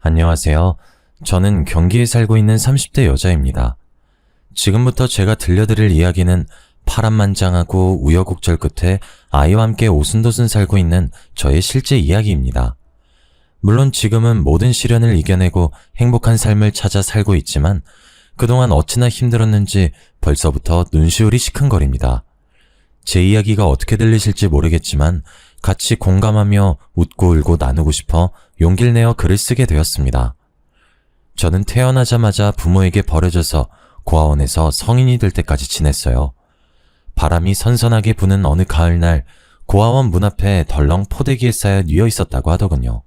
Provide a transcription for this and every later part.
안녕하세요. 저는 경기에 살고 있는 30대 여자입니다. 지금부터 제가 들려드릴 이야기는 파란만장하고 우여곡절 끝에 아이와 함께 오순도순 살고 있는 저의 실제 이야기입니다. 물론 지금은 모든 시련을 이겨내고 행복한 삶을 찾아 살고 있지만 그동안 어찌나 힘들었는지 벌써부터 눈시울이 시큰거립니다. 제 이야기가 어떻게 들리실지 모르겠지만 같이 공감하며 웃고 울고 나누고 싶어 용기를 내어 글을 쓰게 되었습니다. 저는 태어나자마자 부모에게 버려져서 고아원에서 성인이 될 때까지 지냈어요. 바람이 선선하게 부는 어느 가을날 고아원 문 앞에 덜렁 포대기에 쌓여 뉘어 있었다고 하더군요.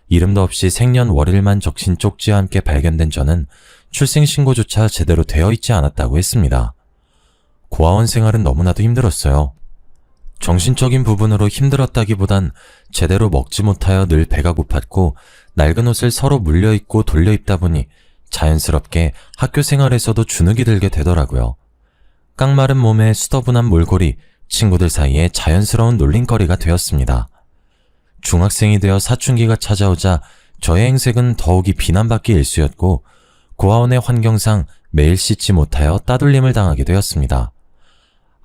이름도 없이 생년월일만 적신 쪽지와 함께 발견된 저는 출생신고조차 제대로 되어 있지 않았다고 했습니다. 고아원 생활은 너무나도 힘들었어요. 정신적인 부분으로 힘들었다기보단 제대로 먹지 못하여 늘 배가 고팠고 낡은 옷을 서로 물려입고 돌려입다 보니 자연스럽게 학교 생활에서도 주눅이 들게 되더라고요. 깡마른 몸에 수더분한 몰골이 친구들 사이에 자연스러운 놀림거리가 되었습니다. 중학생이 되어 사춘기가 찾아오자 저의 행색은 더욱이 비난받기 일쑤였고 고아원의 환경상 매일 씻지 못하여 따돌림을 당하게 되었습니다.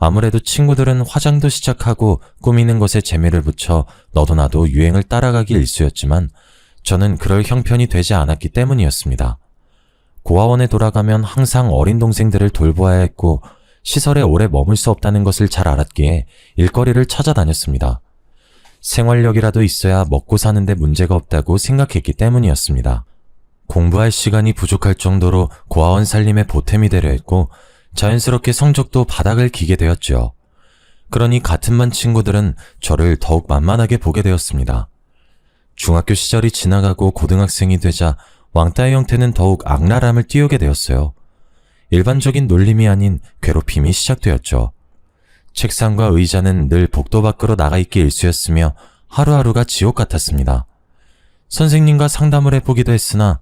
아무래도 친구들은 화장도 시작하고 꾸미는 것에 재미를 붙여 너도 나도 유행을 따라가기 일쑤였지만 저는 그럴 형편이 되지 않았기 때문이었습니다. 고아원에 돌아가면 항상 어린 동생들을 돌보아야 했고 시설에 오래 머물 수 없다는 것을 잘 알았기에 일거리를 찾아다녔습니다. 생활력이라도 있어야 먹고 사는데 문제가 없다고 생각했기 때문이었습니다. 공부할 시간이 부족할 정도로 고아원 살림에 보탬이 되려 했고 자연스럽게 성적도 바닥을 기게 되었죠. 그러니 같은 반 친구들은 저를 더욱 만만하게 보게 되었습니다. 중학교 시절이 지나가고 고등학생이 되자 왕따의 형태는 더욱 악랄함을 띄우게 되었어요. 일반적인 놀림이 아닌 괴롭힘이 시작되었죠. 책상과 의자는 늘 복도 밖으로 나가 있기 일쑤였으며 하루하루가 지옥 같았습니다. 선생님과 상담을 해보기도 했으나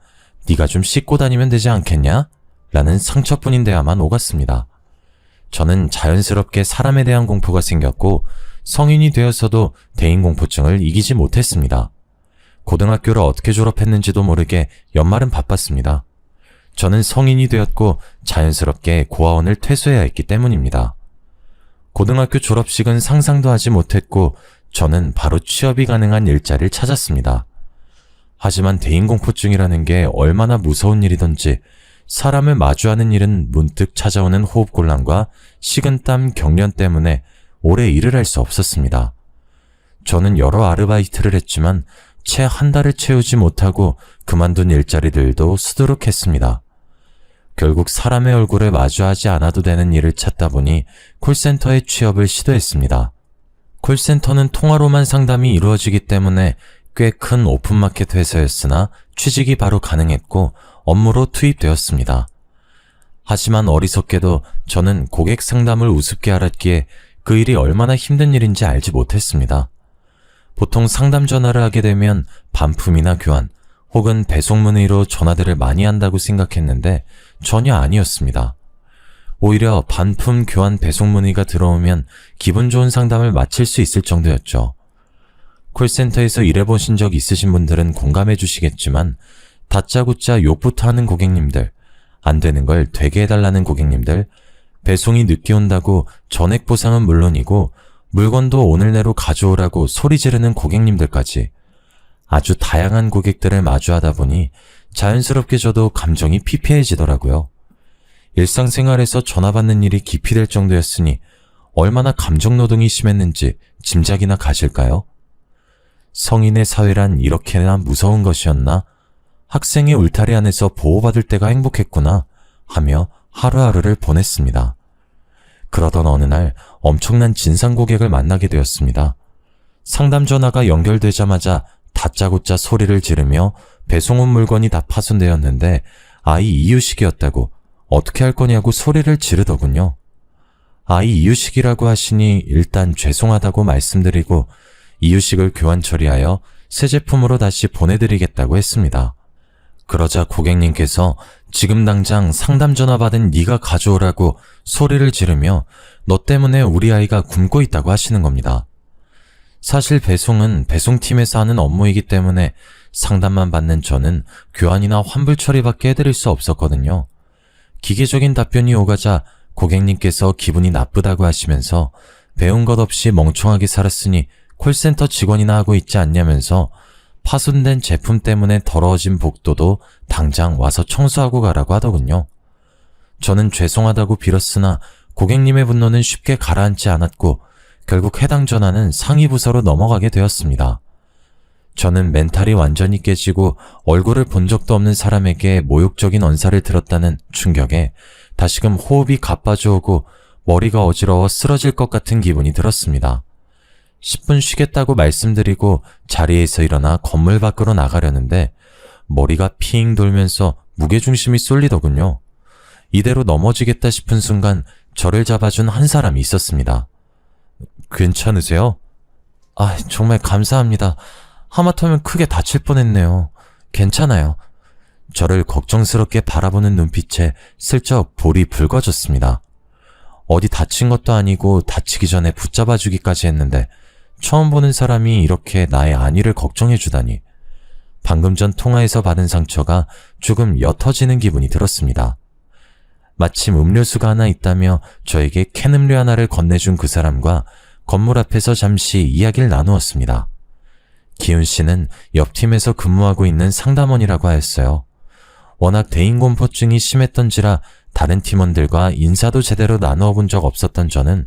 네가 좀 씻고 다니면 되지 않겠냐? 라는 상처뿐인 대화만 오갔습니다. 저는 자연스럽게 사람에 대한 공포가 생겼고 성인이 되어서도 대인공포증을 이기지 못했습니다. 고등학교를 어떻게 졸업했는지도 모르게 연말은 바빴습니다. 저는 성인이 되었고 자연스럽게 고아원을 퇴소해야 했기 때문입니다. 고등학교 졸업식은 상상도 하지 못했고 저는 바로 취업이 가능한 일자리를 찾았습니다. 하지만 대인공포증이라는 게 얼마나 무서운 일이던지 사람을 마주하는 일은 문득 찾아오는 호흡곤란과 식은땀, 경련 때문에 오래 일을 할 수 없었습니다. 저는 여러 아르바이트를 했지만 채 한 달을 채우지 못하고 그만둔 일자리들도 수두룩했습니다. 결국 사람의 얼굴을 마주하지 않아도 되는 일을 찾다 보니 콜센터에 취업을 시도했습니다. 콜센터는 통화로만 상담이 이루어지기 때문에 꽤 큰 오픈마켓 회사였으나 취직이 바로 가능했고 업무로 투입되었습니다. 하지만 어리석게도 저는 고객 상담을 우습게 알았기에 그 일이 얼마나 힘든 일인지 알지 못했습니다. 보통 상담 전화를 하게 되면 반품이나 교환 혹은 배송 문의로 전화들을 많이 한다고 생각했는데 전혀 아니었습니다. 오히려 반품, 교환, 배송 문의가 들어오면 기분 좋은 상담을 마칠 수 있을 정도였죠. 콜센터에서 일해보신 적 있으신 분들은 공감해 주시겠지만 다짜고짜 욕부터 하는 고객님들, 안 되는 걸 되게 해달라는 고객님들, 배송이 늦게 온다고 전액 보상은 물론이고 물건도 오늘 내로 가져오라고 소리 지르는 고객님들까지 아주 다양한 고객들을 마주하다 보니 자연스럽게 저도 감정이 피폐해지더라고요. 일상생활에서 전화 받는 일이 기피될 정도였으니 얼마나 감정노동이 심했는지 짐작이나 가실까요? 성인의 사회란 이렇게나 무서운 것이었나? 학생의 울타리 안에서 보호받을 때가 행복했구나 하며 하루하루를 보냈습니다. 그러던 어느 날 엄청난 진상 고객을 만나게 되었습니다. 상담 전화가 연결되자마자 다짜고짜 소리를 지르며 배송 온 물건이 다 파손되었는데 아이 이유식이었다고 어떻게 할 거냐고 소리를 지르더군요. 아이 이유식이라고 하시니 일단 죄송하다고 말씀드리고 이유식을 교환 처리하여 새 제품으로 다시 보내드리겠다고 했습니다. 그러자 고객님께서 지금 당장 상담 전화 받은 네가 가져오라고 소리를 지르며 너 때문에 우리 아이가 굶고 있다고 하시는 겁니다. 사실 배송은 배송팀에서 하는 업무이기 때문에 상담만 받는 저는 교환이나 환불 처리밖에 해드릴 수 없었거든요. 기계적인 답변이 오가자 고객님께서 기분이 나쁘다고 하시면서 배운 것 없이 멍청하게 살았으니 콜센터 직원이나 하고 있지 않냐면서 파손된 제품 때문에 더러워진 복도도 당장 와서 청소하고 가라고 하더군요. 저는 죄송하다고 빌었으나 고객님의 분노는 쉽게 가라앉지 않았고 결국 해당 전화는 상위 부서로 넘어가게 되었습니다. 저는 멘탈이 완전히 깨지고 얼굴을 본 적도 없는 사람에게 모욕적인 언사를 들었다는 충격에 다시금 호흡이 가빠져오고 머리가 어지러워 쓰러질 것 같은 기분이 들었습니다. 10분 쉬겠다고 말씀드리고 자리에서 일어나 건물 밖으로 나가려는데 머리가 핑 돌면서 무게중심이 쏠리더군요. 이대로 넘어지겠다 싶은 순간 저를 잡아준 한 사람이 있었습니다. 괜찮으세요? 정말 감사합니다. 하마터면 크게 다칠 뻔했네요. 괜찮아요. 저를 걱정스럽게 바라보는 눈빛에 슬쩍 볼이 붉어졌습니다. 어디 다친 것도 아니고 다치기 전에 붙잡아주기까지 했는데 처음 보는 사람이 이렇게 나의 안위를 걱정해주다니. 방금 전 통화에서 받은 상처가 조금 옅어지는 기분이 들었습니다. 마침 음료수가 하나 있다며 저에게 캔 음료 하나를 건네준 그 사람과 건물 앞에서 잠시 이야기를 나누었습니다. 기훈 씨는 옆 팀에서 근무하고 있는 상담원이라고 하였어요. 워낙 대인공포증이 심했던지라 다른 팀원들과 인사도 제대로 나누어 본 적 없었던 저는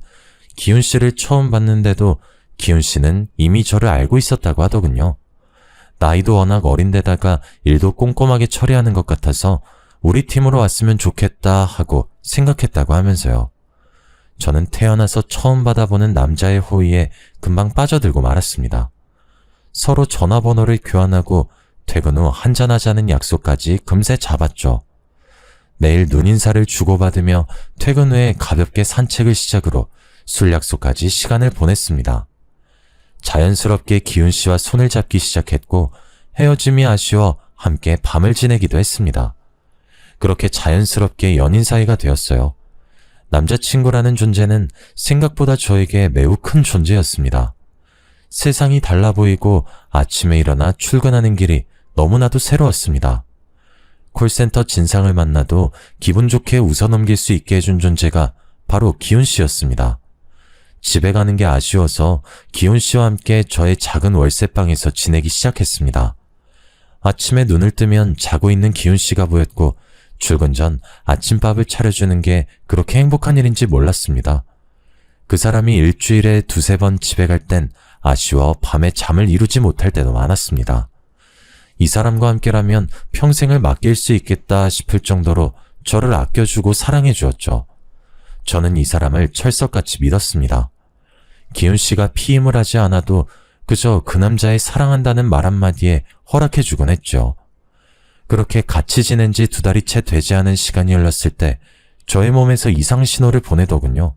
기훈 씨를 처음 봤는데도 기훈 씨는 이미 저를 알고 있었다고 하더군요. 나이도 워낙 어린데다가 일도 꼼꼼하게 처리하는 것 같아서 우리 팀으로 왔으면 좋겠다 하고 생각했다고 하면서요. 저는 태어나서 처음 받아보는 남자의 호의에 금방 빠져들고 말았습니다. 서로 전화번호를 교환하고 퇴근 후 한잔하자는 약속까지 금세 잡았죠. 매일 눈인사를 주고받으며 퇴근 후에 가볍게 산책을 시작으로 술 약속까지 시간을 보냈습니다. 자연스럽게 기훈 씨와 손을 잡기 시작했고 헤어짐이 아쉬워 함께 밤을 지내기도 했습니다. 그렇게 자연스럽게 연인 사이가 되었어요. 남자친구라는 존재는 생각보다 저에게 매우 큰 존재였습니다. 세상이 달라 보이고 아침에 일어나 출근하는 길이 너무나도 새로웠습니다. 콜센터 진상을 만나도 기분 좋게 웃어넘길 수 있게 해준 존재가 바로 기훈 씨였습니다. 집에 가는 게 아쉬워서 기훈 씨와 함께 저의 작은 월세방에서 지내기 시작했습니다. 아침에 눈을 뜨면 자고 있는 기훈 씨가 보였고 출근 전 아침밥을 차려주는 게 그렇게 행복한 일인지 몰랐습니다. 그 사람이 일주일에 두세 번 집에 갈 땐 아쉬워 밤에 잠을 이루지 못할 때도 많았습니다. 이 사람과 함께라면 평생을 맡길 수 있겠다 싶을 정도로 저를 아껴주고 사랑해 주었죠. 저는 이 사람을 철석같이 믿었습니다. 기훈 씨가 피임을 하지 않아도 그저 그 남자의 사랑한다는 말 한마디에 허락해 주곤 했죠. 그렇게 같이 지낸 지 2달이 채 되지 않은 시간이 흘렀을 때 저의 몸에서 이상 신호를 보내더군요.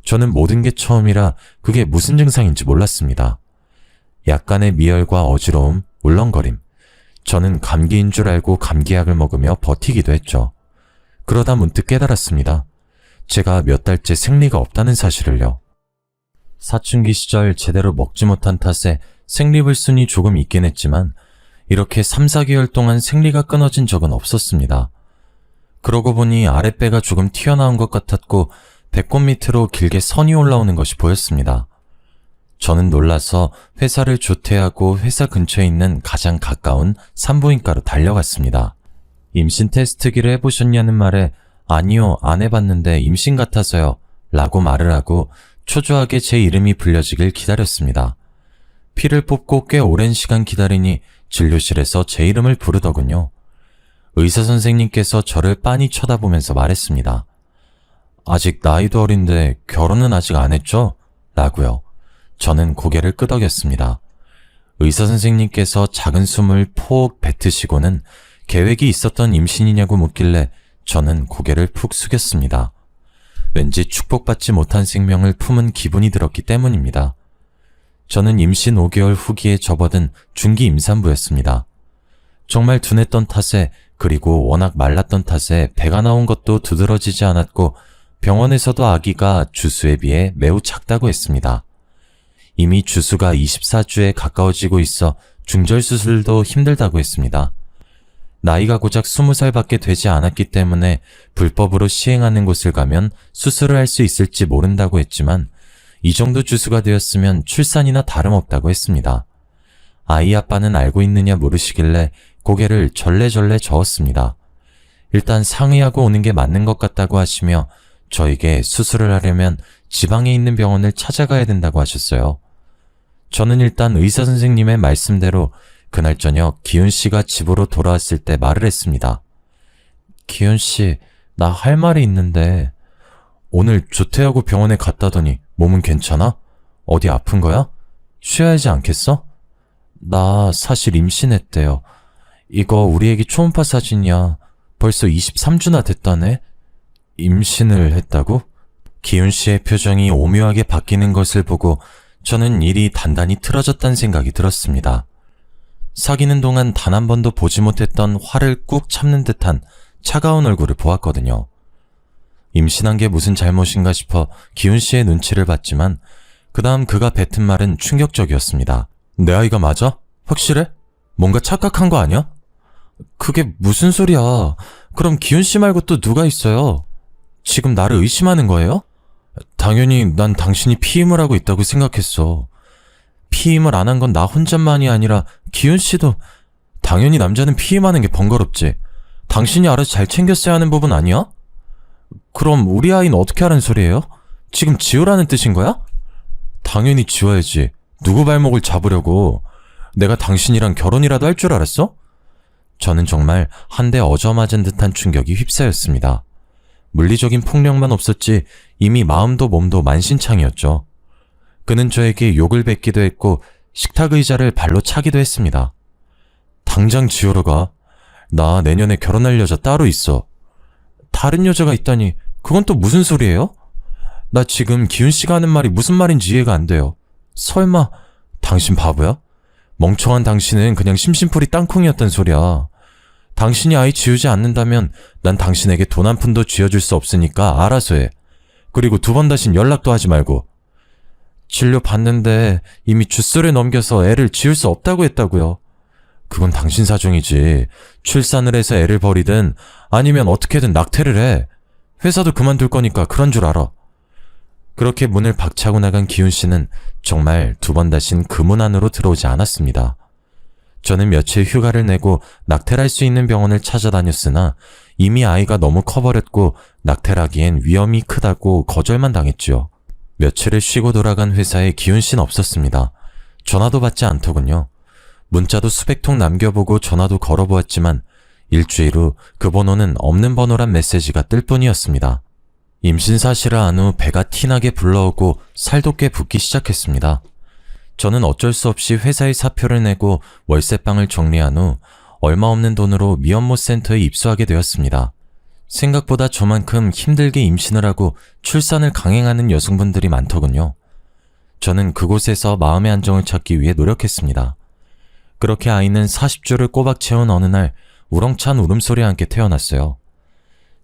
저는 모든 게 처음이라 그게 무슨 증상인지 몰랐습니다. 약간의 미열과 어지러움, 울렁거림. 저는 감기인 줄 알고 감기약을 먹으며 버티기도 했죠. 그러다 문득 깨달았습니다. 제가 몇 달째 생리가 없다는 사실을요. 사춘기 시절 제대로 먹지 못한 탓에 생리불순이 조금 있긴 했지만 이렇게 3, 4개월 동안 생리가 끊어진 적은 없었습니다. 그러고 보니 아랫배가 조금 튀어나온 것 같았고 배꼽 밑으로 길게 선이 올라오는 것이 보였습니다. 저는 놀라서 회사를 조퇴하고 회사 근처에 있는 가장 가까운 산부인과로 달려갔습니다. 임신 테스트기를 해보셨냐는 말에 아니요, 안 해봤는데 임신 같아서요 라고 말을 하고 초조하게 제 이름이 불려지길 기다렸습니다. 피를 뽑고 꽤 오랜 시간 기다리니 진료실에서 제 이름을 부르더군요. 의사 선생님께서 저를 빤히 쳐다보면서 말했습니다. 아직 나이도 어린데 결혼은 아직 안 했죠? 라고요. 저는 고개를 끄덕였습니다. 의사 선생님께서 작은 숨을 포옥 뱉으시고는 계획이 있었던 임신이냐고 묻길래 저는 고개를 푹 숙였습니다. 왠지 축복받지 못한 생명을 품은 기분이 들었기 때문입니다. 저는 임신 5개월 후기에 접어든 중기 임산부였습니다. 정말 둔했던 탓에 그리고 워낙 말랐던 탓에 배가 나온 것도 두드러지지 않았고 병원에서도 아기가 주수에 비해 매우 작다고 했습니다. 이미 주수가 24주에 가까워지고 있어 중절 수술도 힘들다고 했습니다. 나이가 고작 20살밖에 되지 않았기 때문에 불법으로 시행하는 곳을 가면 수술을 할 수 있을지 모른다고 했지만 이 정도 주수가 되었으면 출산이나 다름없다고 했습니다. 아이 아빠는 알고 있느냐 물으시길래 고개를 절레절레 저었습니다. 일단 상의하고 오는 게 맞는 것 같다고 하시며 저에게 수술을 하려면 지방에 있는 병원을 찾아가야 된다고 하셨어요. 저는 일단 의사 선생님의 말씀대로 그날 저녁 기훈 씨가 집으로 돌아왔을 때 말을 했습니다. 기훈 씨, 나 할 말이 있는데 오늘 조퇴하고 병원에 갔다더니 몸은 괜찮아? 어디 아픈 거야? 쉬어야 하지 않겠어? 나 사실 임신했대요. 이거 우리 애기 초음파 사진이야. 벌써 23주나 됐다네? 임신을 했다고? 기훈 씨의 표정이 오묘하게 바뀌는 것을 보고 저는 일이 단단히 틀어졌다는 생각이 들었습니다. 사귀는 동안 단 한 번도 보지 못했던 화를 꾹 참는 듯한 차가운 얼굴을 보았거든요. 임신한 게 무슨 잘못인가 싶어 기훈 씨의 눈치를 봤지만 그 다음 그가 뱉은 말은 충격적이었습니다. 내 아이가 맞아? 확실해? 뭔가 착각한 거 아니야? 그게 무슨 소리야. 그럼 기훈 씨 말고 또 누가 있어요? 지금 나를 의심하는 거예요? 당연히 난 당신이 피임을 하고 있다고 생각했어. 피임을 안 한 건 나 혼자만이 아니라 기훈 씨도. 당연히 남자는 피임하는 게 번거롭지. 당신이 알아서 잘 챙겼어야 하는 부분 아니야? 그럼 우리 아이는 어떻게 하라는 소리예요? 지금 지우라는 뜻인 거야? 당연히 지워야지. 누구 발목을 잡으려고. 내가 당신이랑 결혼이라도 할 줄 알았어? 저는 정말 한 대 얻어맞은 듯한 충격이 휩싸였습니다. 물리적인 폭력만 없었지 이미 마음도 몸도 만신창이었죠. 그는 저에게 욕을 뱉기도 했고 식탁 의자를 발로 차기도 했습니다. 당장 지우러 가. 나 내년에 결혼할 여자 따로 있어. 다른 여자가 있다니 그건 또 무슨 소리예요? 나 지금 기훈 씨가 하는 말이 무슨 말인지 이해가 안 돼요. 설마 당신 바보야? 멍청한 당신은 그냥 심심풀이 땅콩이었단 소리야. 당신이 아이 지우지 않는다면 난 당신에게 돈 한 푼도 쥐어줄 수 없으니까 알아서 해. 그리고 두 번 다신 연락도 하지 말고. 진료 받는데 이미 주술에 넘겨서 애를 지울 수 없다고 했다고요. 그건 당신 사정이지. 출산을 해서 애를 버리든 아니면 어떻게든 낙태를 해. 회사도 그만둘 거니까 그런 줄 알아. 그렇게 문을 박차고 나간 기훈 씨는 정말 두 번 다신 그 문 안으로 들어오지 않았습니다. 저는 며칠 휴가를 내고 낙태를 할 수 있는 병원을 찾아다녔으나 이미 아이가 너무 커버렸고 낙태를 하기엔 위험이 크다고 거절만 당했지요. 며칠을 쉬고 돌아간 회사에 기훈 씨는 없었습니다. 전화도 받지 않더군요. 문자도 수백 통 남겨보고 전화도 걸어보았지만 일주일 후 그 번호는 없는 번호란 메시지가 뜰 뿐이었습니다. 임신 사실을 안 후 배가 티나게 불러오고 살도 꽤 붓기 시작했습니다. 저는 어쩔 수 없이 회사에 사표를 내고 월세방을 정리한 후 얼마 없는 돈으로 미혼모 센터에 입소하게 되었습니다. 생각보다 저만큼 힘들게 임신을 하고 출산을 강행하는 여성분들이 많더군요. 저는 그곳에서 마음의 안정을 찾기 위해 노력했습니다. 그렇게 아이는 40주를 꼬박 채운 어느 날 우렁찬 울음소리와 함께 태어났어요.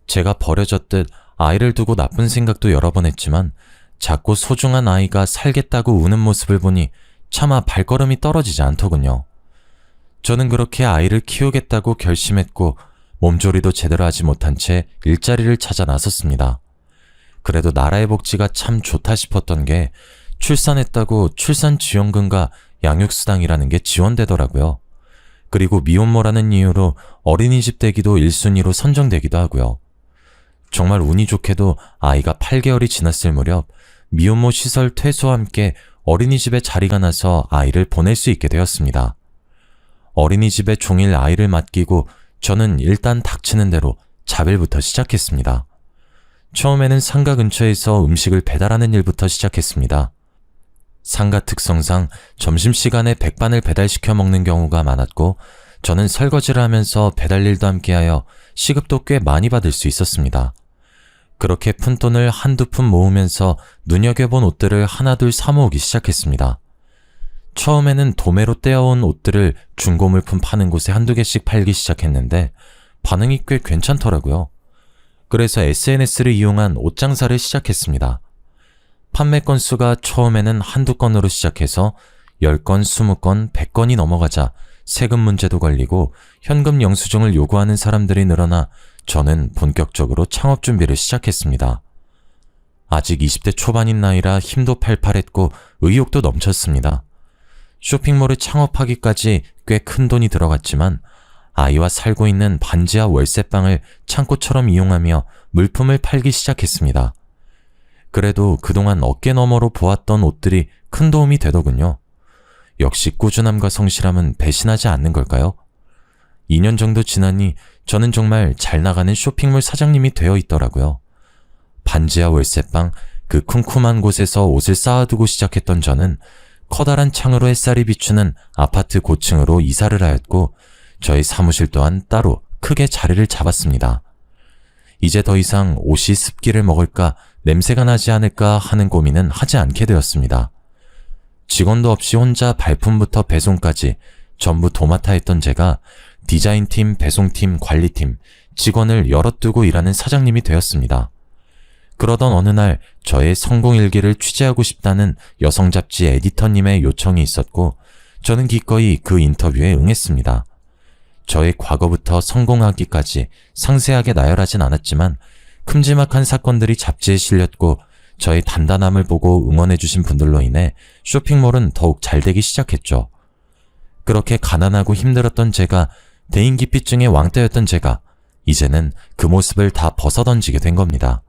제가 버려졌듯 아이를 두고 나쁜 생각도 여러 번 했지만 작고 소중한 아이가 살겠다고 우는 모습을 보니 차마 발걸음이 떨어지지 않더군요. 저는 그렇게 아이를 키우겠다고 결심했고 몸조리도 제대로 하지 못한 채 일자리를 찾아 나섰습니다. 그래도 나라의 복지가 참 좋다 싶었던 게 출산했다고 출산지원금과 양육수당이라는 게 지원되더라고요. 그리고 미혼모라는 이유로 어린이집 대기도 1순위로 선정되기도 하고요. 정말 운이 좋게도 아이가 8개월이 지났을 무렵 미혼모 시설 퇴소와 함께 어린이집에 자리가 나서 아이를 보낼 수 있게 되었습니다. 어린이집에 종일 아이를 맡기고 저는 일단 닥치는 대로 자빌부터 시작했습니다. 처음에는 상가 근처에서 음식을 배달하는 일부터 시작했습니다. 상가 특성상 점심시간에 백반을 배달시켜 먹는 경우가 많았고 저는 설거지를 하면서 배달 일도 함께하여 시급도 꽤 많이 받을 수 있었습니다. 그렇게 푼돈을 한두 푼 모으면서 눈여겨본 옷들을 하나둘 사모으기 시작했습니다. 처음에는 도매로 떼어온 옷들을 중고물품 파는 곳에 한두 개씩 팔기 시작했는데 반응이 꽤 괜찮더라고요. 그래서 SNS를 이용한 옷 장사를 시작했습니다. 판매 건수가 처음에는 한두 건으로 시작해서 10건, 20건, 100건이 넘어가자 세금 문제도 걸리고 현금 영수증을 요구하는 사람들이 늘어나 저는 본격적으로 창업 준비를 시작했습니다. 아직 20대 초반인 나이라 힘도 팔팔했고 의욕도 넘쳤습니다. 쇼핑몰을 창업하기까지 꽤 큰 돈이 들어갔지만 아이와 살고 있는 반지하 월세방을 창고처럼 이용하며 물품을 팔기 시작했습니다. 그래도 그동안 어깨너머로 보았던 옷들이 큰 도움이 되더군요. 역시 꾸준함과 성실함은 배신하지 않는 걸까요? 2년 정도 지나니 저는 정말 잘 나가는 쇼핑몰 사장님이 되어 있더라고요. 반지하 월세방, 그 쿰쿰한 곳에서 옷을 쌓아두고 시작했던 저는 커다란 창으로 햇살이 비추는 아파트 고층으로 이사를 하였고 저희 사무실 또한 따로 크게 자리를 잡았습니다. 이제 더 이상 옷이 습기를 먹을까 냄새가 나지 않을까 하는 고민은 하지 않게 되었습니다. 직원도 없이 혼자 발품부터 배송까지 전부 도맡아 했던 제가 디자인팀, 배송팀, 관리팀, 직원을 여럿 두고 일하는 사장님이 되었습니다. 그러던 어느 날 저의 성공일기를 취재하고 싶다는 여성 잡지 에디터님의 요청이 있었고 저는 기꺼이 그 인터뷰에 응했습니다. 저의 과거부터 성공하기까지 상세하게 나열하진 않았지만 큼지막한 사건들이 잡지에 실렸고 저의 단단함을 보고 응원해주신 분들로 인해 쇼핑몰은 더욱 잘되기 시작했죠. 그렇게 가난하고 힘들었던 제가, 대인기피증의 왕따였던 제가 이제는 그 모습을 다 벗어던지게 된 겁니다.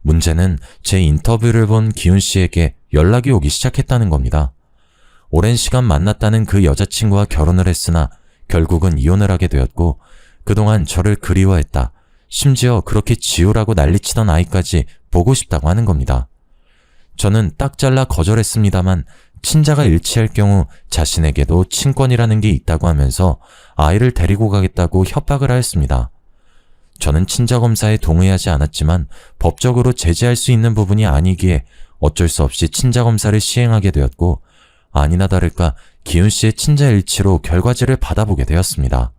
문제는 제 인터뷰를 본 기훈 씨에게 연락이 오기 시작했다는 겁니다. 오랜 시간 만났다는 그 여자친구와 결혼을 했으나 결국은 이혼을 하게 되었고 그동안 저를 그리워했다. 심지어 그렇게 지우라고 난리치던 아이까지 보고 싶다고 하는 겁니다. 저는 딱 잘라 거절했습니다만 친자가 일치할 경우 자신에게도 친권이라는 게 있다고 하면서 아이를 데리고 가겠다고 협박을 하였습니다. 저는 친자검사에 동의하지 않았지만 법적으로 제재할 수 있는 부분이 아니기에 어쩔 수 없이 친자검사를 시행하게 되었고 아니나 다를까 기훈 씨의 친자 일치로 결과지를 받아보게 되었습니다.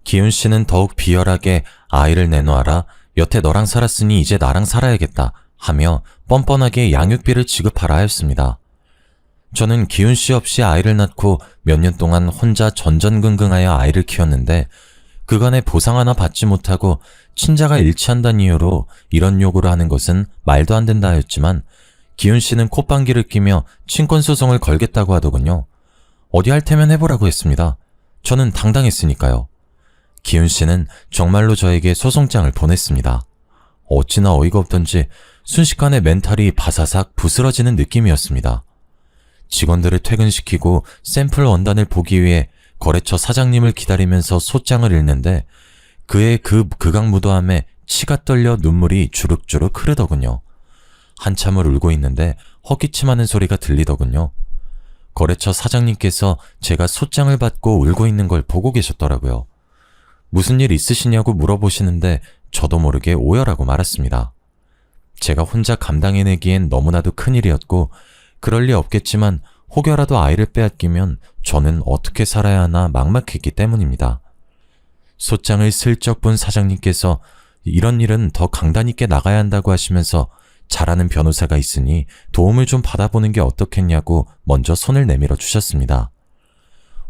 기훈 씨는 더욱 비열하게 아이를 내놓아라, 여태 너랑 살았으니 이제 나랑 살아야겠다 하며 뻔뻔하게 양육비를 지급하라 하였습니다. 저는 기훈 씨 없이 아이를 낳고 몇 년 동안 혼자 전전긍긍하여 아이를 키웠는데 그간의 보상 하나 받지 못하고 친자가 일치한다는 이유로 이런 요구를 하는 것은 말도 안 된다 하였지만 기훈 씨는 콧방귀를 뀌며 친권소송을 걸겠다고 하더군요. 어디 할 테면 해보라고 했습니다. 저는 당당했으니까요. 기훈 씨는 정말로 저에게 소송장을 보냈습니다. 어찌나 어이가 없던지 순식간에 멘탈이 바사삭 부스러지는 느낌이었습니다. 직원들을 퇴근시키고 샘플 원단을 보기 위해 거래처 사장님을 기다리면서 소장을 읽는데 그의 그 극악무도함에 치가 떨려 눈물이 주룩주룩 흐르더군요. 한참을 울고 있는데 헛기침하는 소리가 들리더군요. 거래처 사장님께서 제가 소장을 받고 울고 있는 걸 보고 계셨더라고요. 무슨 일 있으시냐고 물어보시는데 저도 모르게 오열하고 말았습니다. 제가 혼자 감당해내기엔 너무나도 큰일이었고 그럴 리 없겠지만 혹여라도 아이를 빼앗기면 저는 어떻게 살아야 하나 막막했기 때문입니다. 소장을 슬쩍 본 사장님께서 이런 일은 더 강단 있게 나가야 한다고 하시면서 잘하는 변호사가 있으니 도움을 좀 받아보는 게 어떻겠냐고 먼저 손을 내밀어 주셨습니다.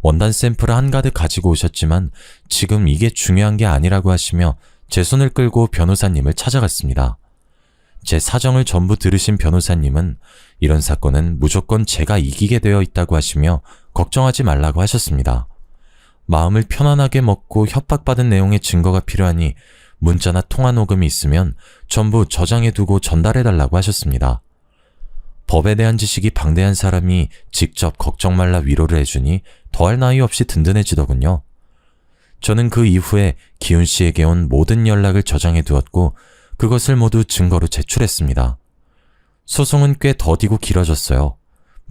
원단 샘플을 한가득 가지고 오셨지만 지금 이게 중요한 게 아니라고 하시며 제 손을 끌고 변호사님을 찾아갔습니다. 제 사정을 전부 들으신 변호사님은 이런 사건은 무조건 제가 이기게 되어 있다고 하시며 걱정하지 말라고 하셨습니다. 마음을 편안하게 먹고 협박받은 내용의 증거가 필요하니 문자나 통화 녹음이 있으면 전부 저장해두고 전달해달라고 하셨습니다. 법에 대한 지식이 방대한 사람이 직접 걱정 말라 위로를 해주니 더할 나위 없이 든든해지더군요. 저는 그 이후에 기훈 씨에게 온 모든 연락을 저장해두었고 그것을 모두 증거로 제출했습니다. 소송은 꽤 더디고 길어졌어요.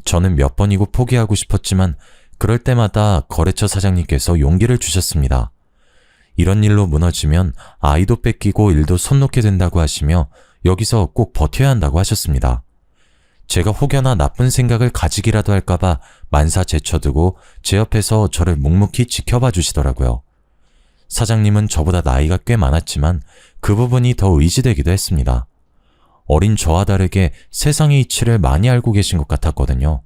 저는 몇 번이고 포기하고 싶었지만 그럴 때마다 거래처 사장님께서 용기를 주셨습니다. 이런 일로 무너지면 아이도 뺏기고 일도 손 놓게 된다고 하시며 여기서 꼭 버텨야 한다고 하셨습니다. 제가 혹여나 나쁜 생각을 가지기라도 할까봐 만사 제쳐두고 제 옆에서 저를 묵묵히 지켜봐 주시더라고요. 사장님은 저보다 나이가 꽤 많았지만 그 부분이 더 의지되기도 했습니다. 어린 저와 다르게 세상의 이치를 많이 알고 계신 것 같았거든요.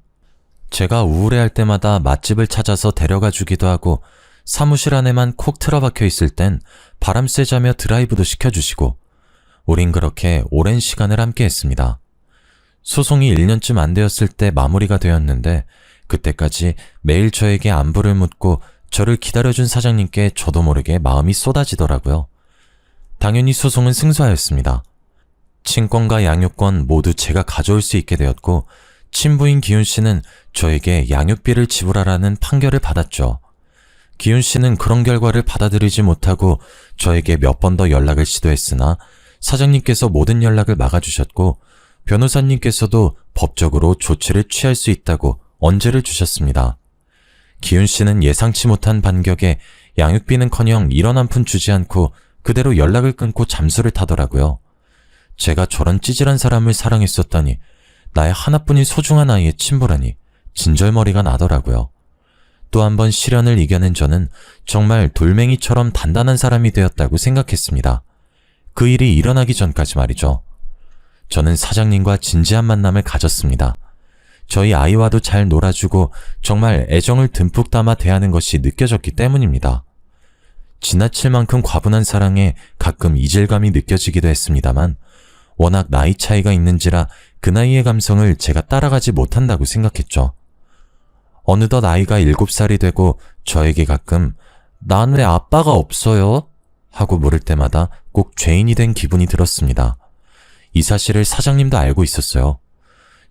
제가 우울해할 때마다 맛집을 찾아서 데려가 주기도 하고 사무실 안에만 콕 틀어박혀 있을 땐 바람 쐬자며 드라이브도 시켜주시고 우린 그렇게 오랜 시간을 함께 했습니다. 소송이 1년쯤 안 되었을 때 마무리가 되었는데 그때까지 매일 저에게 안부를 묻고 저를 기다려준 사장님께 저도 모르게 마음이 쏟아지더라고요. 당연히 소송은 승소하였습니다. 친권과 양육권 모두 제가 가져올 수 있게 되었고 친부인 기훈 씨는 저에게 양육비를 지불하라는 판결을 받았죠. 기훈 씨는 그런 결과를 받아들이지 못하고 저에게 몇 번 더 연락을 시도했으나 사장님께서 모든 연락을 막아주셨고 변호사님께서도 법적으로 조치를 취할 수 있다고 언제를 주셨습니다. 기훈 씨는 예상치 못한 반격에 양육비는커녕 1원 한 푼 주지 않고 그대로 연락을 끊고 잠수를 타더라고요. 제가 저런 찌질한 사람을 사랑했었다니, 나의 하나뿐인 소중한 아이의 친부라니 진절머리가 나더라고요. 또 한 번 시련을 이겨낸 저는 정말 돌멩이처럼 단단한 사람이 되었다고 생각했습니다. 그 일이 일어나기 전까지 말이죠. 저는 사장님과 진지한 만남을 가졌습니다. 저희 아이와도 잘 놀아주고 정말 애정을 듬뿍 담아 대하는 것이 느껴졌기 때문입니다. 지나칠 만큼 과분한 사랑에 가끔 이질감이 느껴지기도 했습니다만 워낙 나이 차이가 있는지라 그 나이의 감성을 제가 따라가지 못한다고 생각했죠. 어느덧 아이가 7살이 되고 저에게 가끔 "난 왜 아빠가 없어요?" 하고 물을 때마다 꼭 죄인이 된 기분이 들었습니다. 이 사실을 사장님도 알고 있었어요.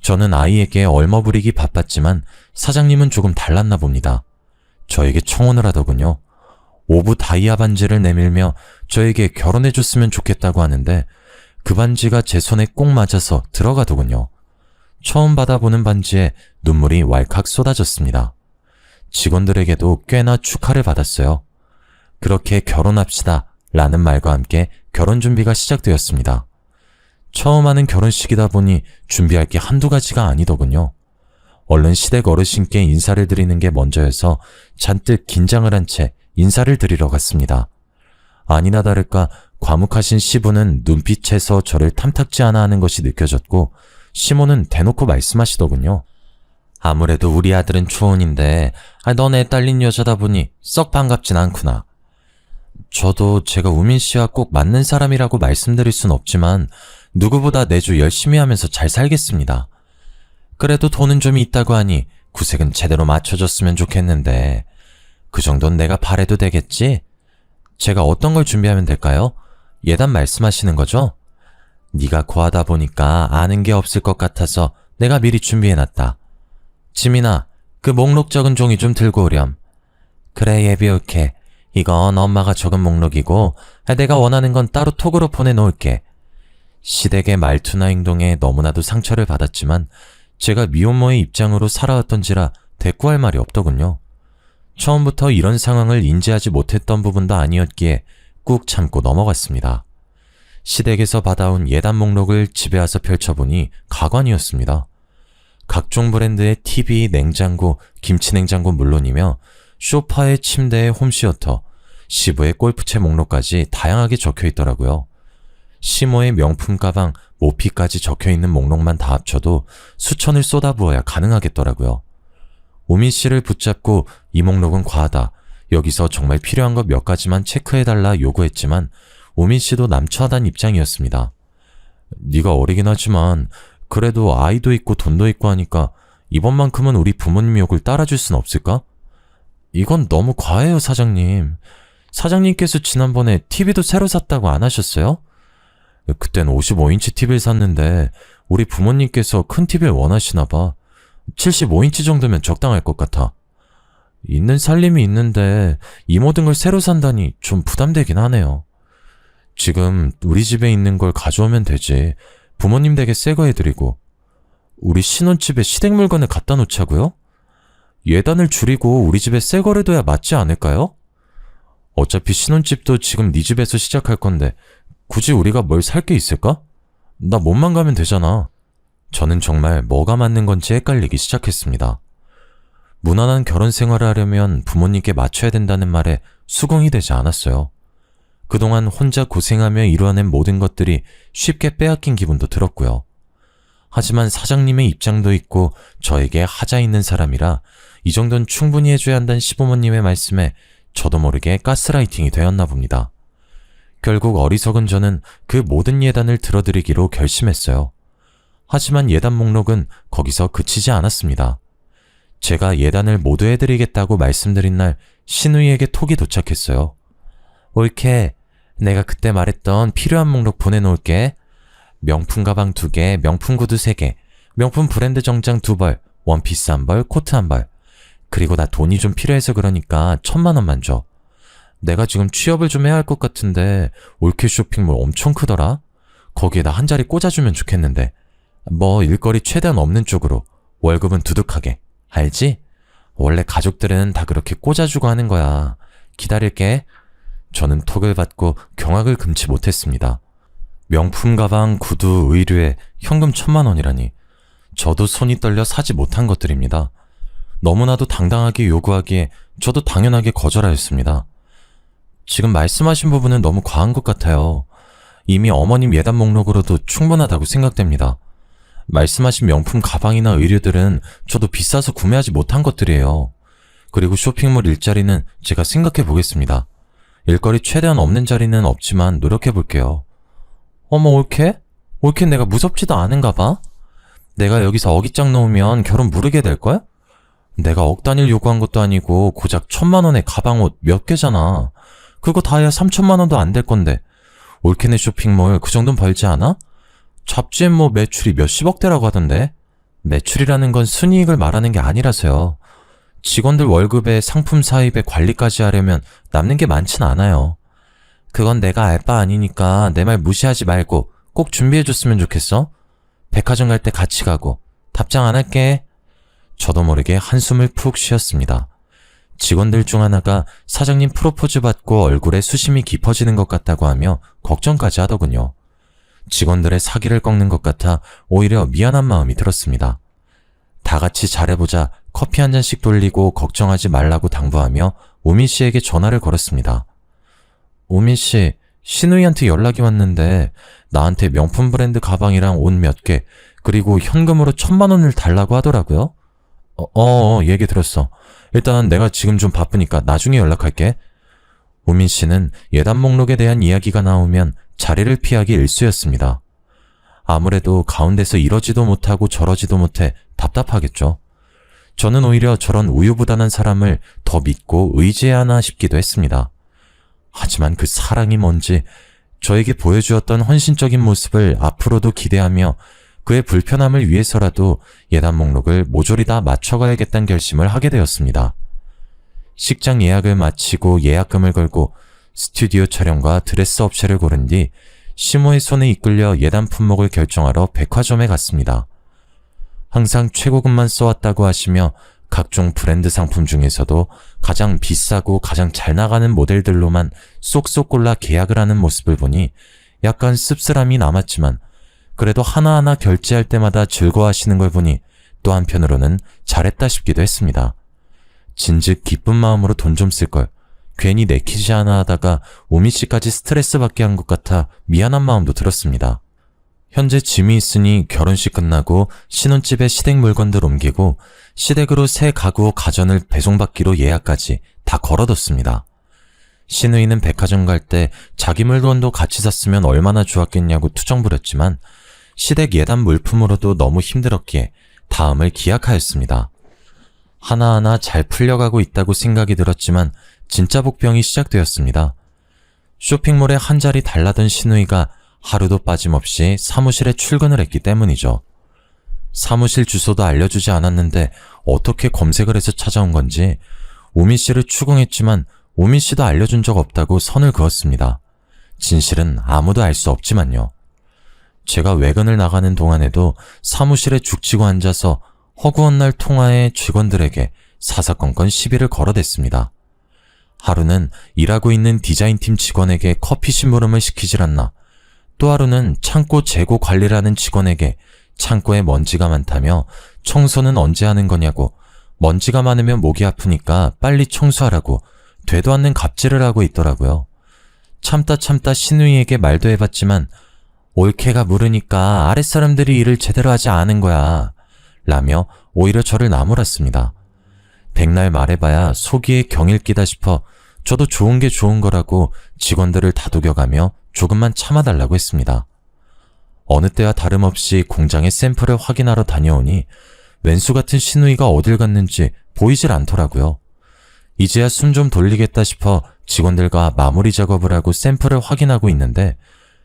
저는 아이에게 얼머부리기 바빴지만 사장님은 조금 달랐나 봅니다. 저에게 청혼을 하더군요. 오브 다이아 반지를 내밀며 저에게 결혼해줬으면 좋겠다고 하는데 그 반지가 제 손에 꼭 맞아서 들어가더군요. 처음 받아보는 반지에 눈물이 왈칵 쏟아졌습니다. 직원들에게도 꽤나 축하를 받았어요. 그렇게 결혼합시다 라는 말과 함께 결혼 준비가 시작되었습니다. 처음 하는 결혼식이다 보니 준비할 게 한두 가지가 아니더군요. 얼른 시댁 어르신께 인사를 드리는 게 먼저여서 잔뜩 긴장을 한 채 인사를 드리러 갔습니다. 아니나 다를까 과묵하신 시부는 눈빛에서 저를 탐탁지 않아 하는 것이 느껴졌고 시모는 대놓고 말씀하시더군요. "아무래도 우리 아들은 초혼인데 넌 애 딸린 여자다 보니 썩 반갑진 않구나." 저도 제가 우민 씨와 꼭 맞는 사람이라고 말씀드릴 순 없지만 누구보다 내주 열심히 하면서 잘 살겠습니다. 그래도 돈은 좀 있다고 하니 구색은 제대로 맞춰줬으면 좋겠는데 그 정도는 내가 바래도 되겠지? 제가 어떤 걸 준비하면 될까요? 예단 말씀하시는 거죠? 네가 고하다 보니까 아는 게 없을 것 같아서 내가 미리 준비해놨다. 지민아, 그 목록 적은 종이 좀 들고 오렴. 그래, 예비올게. 이건 엄마가 적은 목록이고 내가 원하는 건 따로 톡으로 보내놓을게. 시댁의 말투나 행동에 너무나도 상처를 받았지만 제가 미혼모의 입장으로 살아왔던지라 대꾸할 말이 없더군요. 처음부터 이런 상황을 인지하지 못했던 부분도 아니었기에 꾹 참고 넘어갔습니다. 시댁에서 받아온 예단 목록을 집에 와서 펼쳐보니 가관이었습니다. 각종 브랜드의 TV, 냉장고, 김치냉장고 물론이며 소파에 침대에 홈시어터, 시부의 골프채 목록까지 다양하게 적혀있더라고요. 시모의 명품 가방, 모피까지 적혀있는 목록만 다 합쳐도 수천을 쏟아부어야 가능하겠더라고요. 우민 씨를 붙잡고 이 목록은 과하다, 여기서 정말 필요한 것 몇 가지만 체크해달라 요구했지만 우민 씨도 남처하다는 입장이었습니다. 네가 어리긴 하지만 그래도 아이도 있고 돈도 있고 하니까 이번만큼은 우리 부모님 욕을 따라줄 순 없을까? 이건 너무 과해요, 사장님. 사장님께서 지난번에 TV도 새로 샀다고 안 하셨어요? 그땐 55인치 TV를 샀는데 우리 부모님께서 큰 TV를 원하시나 봐. 75인치 정도면 적당할 것 같아. 있는 살림이 있는데 이 모든 걸 새로 산다니 좀 부담되긴 하네요. 지금 우리 집에 있는 걸 가져오면 되지. 부모님 댁에 새 거 해드리고. 우리 신혼집에 시댁 물건을 갖다 놓자고요? 예단을 줄이고 우리 집에 새 거를 둬야 맞지 않을까요? 어차피 신혼집도 지금 네 집에서 시작할 건데 굳이 우리가 뭘 살 게 있을까? 나 몸만 가면 되잖아. 저는 정말 뭐가 맞는 건지 헷갈리기 시작했습니다. 무난한 결혼 생활을 하려면 부모님께 맞춰야 된다는 말에 수긍이 되지 않았어요. 그동안 혼자 고생하며 이루어낸 모든 것들이 쉽게 빼앗긴 기분도 들었고요. 하지만 사장님의 입장도 있고 저에게 하자 있는 사람이라 이 정도는 충분히 해줘야 한다는 시부모님의 말씀에 저도 모르게 가스라이팅이 되었나 봅니다. 결국 어리석은 저는 그 모든 예단을 들어드리기로 결심했어요. 하지만 예단 목록은 거기서 그치지 않았습니다. 제가 예단을 모두 해드리겠다고 말씀드린 날 신우이에게 톡이 도착했어요. 옳게, 내가 그때 말했던 필요한 목록 보내놓을게. 명품 가방 2개, 명품 구두 3개, 명품 브랜드 정장 2벌, 원피스 1벌, 코트 1벌. 그리고 나 돈이 좀 필요해서 그러니까 1000만원만 줘. 내가 지금 취업을 좀 해야 할 것 같은데 올케 쇼핑몰 엄청 크더라? 거기에다 한 자리 꽂아주면 좋겠는데. 뭐 일거리 최대한 없는 쪽으로. 월급은 두둑하게. 알지? 원래 가족들은 다 그렇게 꽂아주고 하는 거야. 기다릴게. 저는 톡을 받고 경악을 금치 못했습니다. 명품 가방, 구두, 의류에 현금 1000만원이라니. 저도 손이 떨려 사지 못한 것들입니다. 너무나도 당당하게 요구하기에 저도 당연하게 거절하였습니다. 지금 말씀하신 부분은 너무 과한 것 같아요. 이미 어머님 예단 목록으로도 충분하다고 생각됩니다. 말씀하신 명품 가방이나 의류들은 저도 비싸서 구매하지 못한 것들이에요. 그리고 쇼핑몰 일자리는 제가 생각해 보겠습니다. 일거리 최대한 없는 자리는 없지만 노력해 볼게요. 어머, 올케? 올케 내가 무섭지도 않은가 봐? 내가 여기서 어깃장 놓으면 결혼 무르게 될걸? 내가 억 단위를 요구한 것도 아니고 고작 1000만원의 가방옷 몇 개잖아. 그거 다 해야 3000만원도 안 될 건데. 올케네 쇼핑몰 그 정도는 벌지 않아? 잡지엔 뭐 매출이 몇십억대라고 하던데. 매출이라는 건 순이익을 말하는 게 아니라서요. 직원들 월급에 상품 사입에 관리까지 하려면 남는 게 많진 않아요. 그건 내가 알 바 아니니까 내 말 무시하지 말고 꼭 준비해줬으면 좋겠어. 백화점 갈 때 같이 가고. 답장 안 할게. 저도 모르게 한숨을 푹 쉬었습니다. 직원들 중 하나가 사장님 프로포즈 받고 얼굴에 수심이 깊어지는 것 같다고 하며 걱정까지 하더군요. 직원들의 사기를 꺾는 것 같아 오히려 미안한 마음이 들었습니다. 다 같이 잘해보자 커피 한 잔씩 돌리고 걱정하지 말라고 당부하며 우민 씨에게 전화를 걸었습니다. 우민 씨, 신우이한테 연락이 왔는데 나한테 명품 브랜드 가방이랑 옷 몇 개, 그리고 현금으로 1000만원을 달라고 하더라고요. 얘기 들었어. 일단 내가 지금 좀 바쁘니까 나중에 연락할게. 우민 씨는 예단 목록에 대한 이야기가 나오면 자리를 피하기 일쑤였습니다. 아무래도 가운데서 이러지도 못하고 저러지도 못해 답답하겠죠. 저는 오히려 저런 우유부단한 사람을 더 믿고 의지해야 하나 싶기도 했습니다. 하지만 그 사랑이 뭔지 저에게 보여주었던 헌신적인 모습을 앞으로도 기대하며 그의 불편함을 위해서라도 예단 목록을 모조리 다 맞춰가야겠다는 결심을 하게 되었습니다. 식장 예약을 마치고 예약금을 걸고 스튜디오 촬영과 드레스 업체를 고른 뒤 시모의 손에 이끌려 예단 품목을 결정하러 백화점에 갔습니다. 항상 최고급만 써왔다고 하시며 각종 브랜드 상품 중에서도 가장 비싸고 가장 잘 나가는 모델들로만 쏙쏙 골라 계약을 하는 모습을 보니 약간 씁쓸함이 남았지만 그래도 하나하나 결제할 때마다 즐거워하시는 걸 보니 또 한편으로는 잘했다 싶기도 했습니다. 진즉 기쁜 마음으로 돈 좀 쓸 걸 괜히 내키지 않아 하다가 우미 씨까지 스트레스 받게 한 것 같아 미안한 마음도 들었습니다. 현재 짐이 있으니 결혼식 끝나고 신혼집에 시댁 물건들 옮기고 시댁으로 새 가구 가전을 배송받기로 예약까지 다 걸어뒀습니다. 신우이는 백화점 갈 때 자기 물건도 같이 샀으면 얼마나 좋았겠냐고 투정 부렸지만 시댁 예단 물품으로도 너무 힘들었기에 다음을 기약하였습니다. 하나하나 잘 풀려가고 있다고 생각이 들었지만 진짜 복병이 시작되었습니다. 쇼핑몰에 한 자리 달라던 신우이가 하루도 빠짐없이 사무실에 출근을 했기 때문이죠. 사무실 주소도 알려주지 않았는데 어떻게 검색을 해서 찾아온 건지 우민 씨를 추궁했지만 우민 씨도 알려준 적 없다고 선을 그었습니다. 진실은 아무도 알 수 없지만요. 제가 외근을 나가는 동안에도 사무실에 죽치고 앉아서 허구한 날 통화에 직원들에게 사사건건 시비를 걸어댔습니다. 하루는 일하고 있는 디자인팀 직원에게 커피 심부름을 시키질 않나, 또 하루는 창고 재고 관리를 하는 직원에게 창고에 먼지가 많다며 청소는 언제 하는 거냐고, 먼지가 많으면 목이 아프니까 빨리 청소하라고 되도 않는 갑질을 하고 있더라고요. 참다 신우이에게 말도 해봤지만 올케가 물으니까 아랫사람들이 일을 제대로 하지 않은 거야. 라며 오히려 저를 나무랐습니다. 백날 말해봐야 속이에 경일 끼다 싶어 저도 좋은 게 좋은 거라고 직원들을 다독여가며 조금만 참아달라고 했습니다. 어느 때와 다름없이 공장의 샘플을 확인하러 다녀오니 왼수 같은 시누이가 어딜 갔는지 보이질 않더라고요. 이제야 숨 좀 돌리겠다 싶어 직원들과 마무리 작업을 하고 샘플을 확인하고 있는데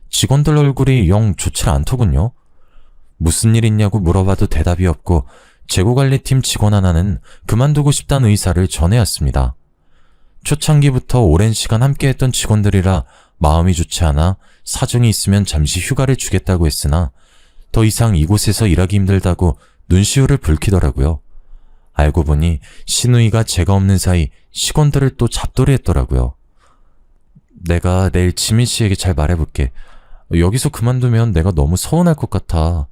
직원들 얼굴이 영 좋질 않더군요. 무슨 일 있냐고 물어봐도 대답이 없고 재고관리팀 직원 하나는 그만두고 싶다는 의사를 전해왔습니다. 초창기부터 오랜 시간 함께했던 직원들이라 마음이 좋지 않아 사정이 있으면 잠시 휴가를 주겠다고 했으나 더 이상 이곳에서 일하기 힘들다고 눈시울을 붉히더라고요. 알고 보니 시누이가 제가 없는 사이 직원들을 또 잡돌이 했더라고요. 내가 내일 지민 씨에게 잘 말해볼게. 여기서 그만두면 내가 너무 서운할 것 같아.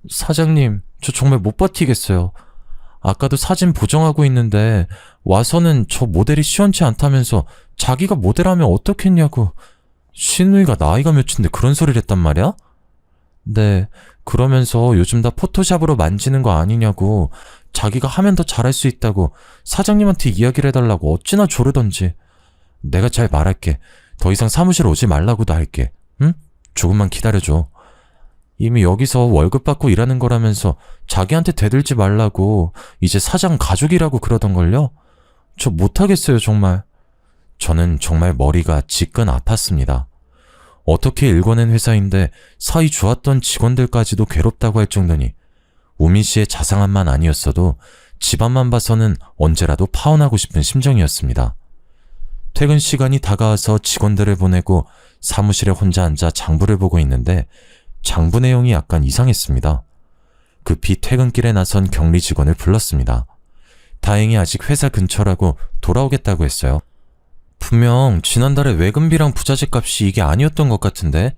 사장님, 저 정말 못 버티겠어요. 아까도 사진 보정하고 있는데 와서는 저 모델이 시원치 않다면서 자기가 모델하면 어떻겠냐고. 시누이가 나이가 몇인데 그런 소리를 했단 말이야? 네, 그러면서 요즘 다 포토샵으로 만지는 거 아니냐고, 자기가 하면 더 잘할 수 있다고 사장님한테 이야기를 해달라고 어찌나 조르던지. 내가 잘 말할게. 더 이상 사무실 오지 말라고도 할게. 응? 조금만 기다려줘. 이미 여기서 월급 받고 일하는 거라면서 자기한테 대들지 말라고 이제 사장 가족이라고 그러던걸요? 저 못하겠어요, 정말. 저는 정말 머리가 지끈 아팠습니다. 어떻게 일궈낸 회사인데 사이 좋았던 직원들까지도 괴롭다고 할 정도니 우민 씨의 자상함만 아니었어도 집안만 봐서는 언제라도 파혼하고 싶은 심정이었습니다. 퇴근 시간이 다가와서 직원들을 보내고 사무실에 혼자 앉아 장부를 보고 있는데 장부 내용이 약간 이상했습니다. 급히 퇴근길에 나선 격리 직원을 불렀습니다. 다행히 아직 회사 근처라고 돌아오겠다고 했어요. 분명 지난달에 외근비랑 부자재 값이 이게 아니었던 것 같은데